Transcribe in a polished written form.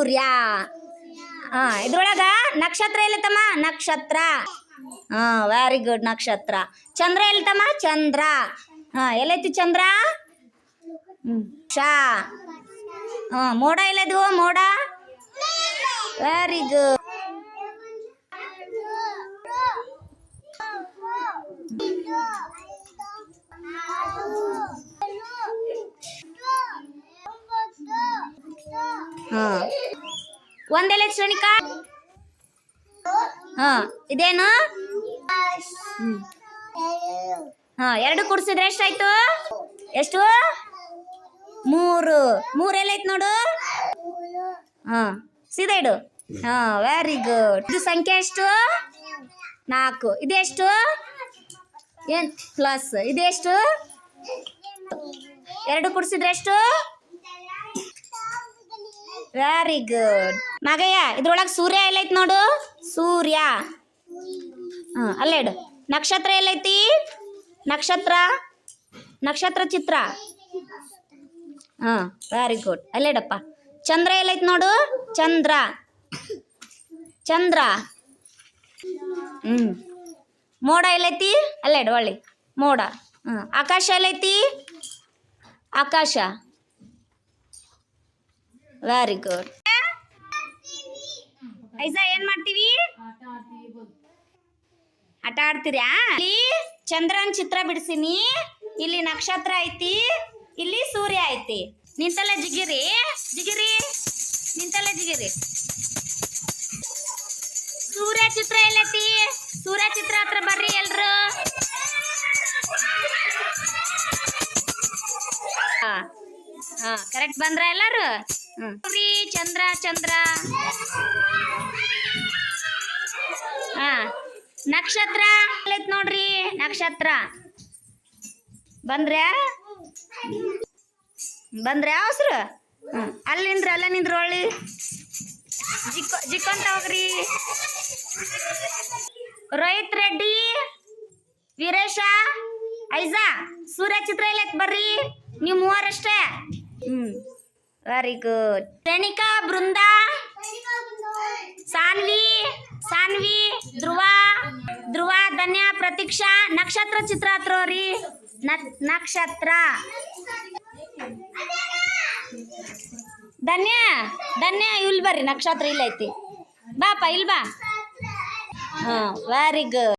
ಸೂರ್ಯ. ಇದ್ರೊಳಗ ನಕ್ಷತ್ರ ಎಲ್ಲೈತಮ್ಮ? ನಕ್ಷತ್ರ. ವೆರಿ ಗುಡ್, ನಕ್ಷತ್ರ. ಚಂದ್ರ ಎಲ್ಲೈತಮ್ಮ? ಚಂದ್ರ. ಎಲ್ಲೈತಿ ಚಂದ್ರ? ಶಾ. ಮೋಡ ಎಲ್ಲದು? ಮೋಡ. Very good. ಒಂದೆಲೆ ಶ್ರೇಣಿಕಾ. ಇದೇನು? ಎರಡು ಕೂಡಿಸಿದ್ರೆ ಎಷ್ಟಾಯ್ತು? ಎಷ್ಟು? 3. 3 ಎಲ್ಲೈತ್ ನೋಡು. ಸೀದಾ ಇಡು. Very good. ಇದು ಸಂಖ್ಯೆ ಎಷ್ಟು? 4. ಇದೆಷ್ಟು? ಏನ್ ಪ್ಲಸ್? ಇದೆಷ್ಟು? 2 ಕೂಡಿಸಿದ್ರೆ ಎಷ್ಟು? Very good. ಮಗಯ್ಯ, ಇದ್ರೊಳಗೆ ಸೂರ್ಯ ಎಲ್ಲೈತಿ ನೋಡು. ಸೂರ್ಯ. ಅಲ್ಲೇ ಇಡು. ನಕ್ಷತ್ರ ಎಲ್ಲೈತಿ? ನಕ್ಷತ್ರ. ನಕ್ಷತ್ರ ಚಿತ್ರ. Very good. ಅಲ್ಲೇ ಇಡಪ್ಪ. ಚಂದ್ರ ಎಲ್ಲೈತಿ ನೋಡು. ಚಂದ್ರ. ಚಂದ್ರ. ಮೋಡ ಎಲ್ಲೈತಿ? ಅಲ್ಲೇ ಇಡು. ಒಳ್ಳೆ ಮೋಡ. ಆಕಾಶ ಎಲ್ಲೈತಿ? ಆಕಾಶ. Very good. ಐಸಾ ಏನ್ ಮಾಡ್ತೀವಿ? ಆಟ ಆಡ್ತೀರಾ? ಇಲ್ಲಿ ಚಂದ್ರನ್ ಚಿತ್ರ ಬಿಡಿಸಿನಿ. ಇಲ್ಲಿ ನಕ್ಷತ್ರ ಐತಿ. ಇಲ್ಲಿ ಸೂರ್ಯ ಐತಿ. ನಿಂತಲ್ಲ ಜಿಗಿರಿ. ಜಿಗಿರಿ. ನಿಂತಲ್ಲ ಜಿಗಿರಿ. ಸೂರ್ಯ ಚಿತ್ರ ಎಲ್ಲೈತಿ? ಸೂರ್ಯ ಚಿತ್ರ ಹತ್ರ ಬರ್ರಿ ಎಲ್ರು. ಕರೆಕ್ಟ್ ಬಂದ್ರ ಎಲ್ಲಾರು? ಚಂದ್ರ. ಚಂದ್ರ. ನಕ್ಷತ್ರ ಎಲ್ಲೈತ್ ನೋಡ್ರಿ. ನಕ್ಷತ್ರ. ಬಂದ್ರ್ಯಾ? ಅವಸರು? ಅಲ್ಲಿ ನಿಂದ್ರು. ಅಲ್ಲ ನಿಂದ್ರು. ಒಳ್ಳಿ ಜಿಕ್ಕೊಂತ ಹೋಗ್ರಿ. ರೋಹಿತ್ ರೆಡ್ಡಿ, ವೀರೇಶ, ಐಸಾ ಸೂರ್ಯ ಚಿತ್ರ ಎಲ್ಲೈತ್ ಬರ್ರಿ. ನೀವು 3 ಅಷ್ಟೇ. Very good. ಶ್ರೇಣಿಕಾ, ಬೃಂದ, ಸಾನ್ವಿ, ಧ್ರುವ, ಧನ್ಯ, ಪ್ರತೀಕ್ಷಾ. ನಕ್ಷತ್ರ ಚಿತ್ರ ಹತ್ರೋರಿ. ನಕ್ಷತ್ರ. ಧನ್ಯ ಇಲ್ಲಿ ಬರ್ರಿ. ನಕ್ಷತ್ರ ಇಲ್ಲೈತಿ. ಬಾಪ ಇಲ್ಲಿ ಬಾ. Very good.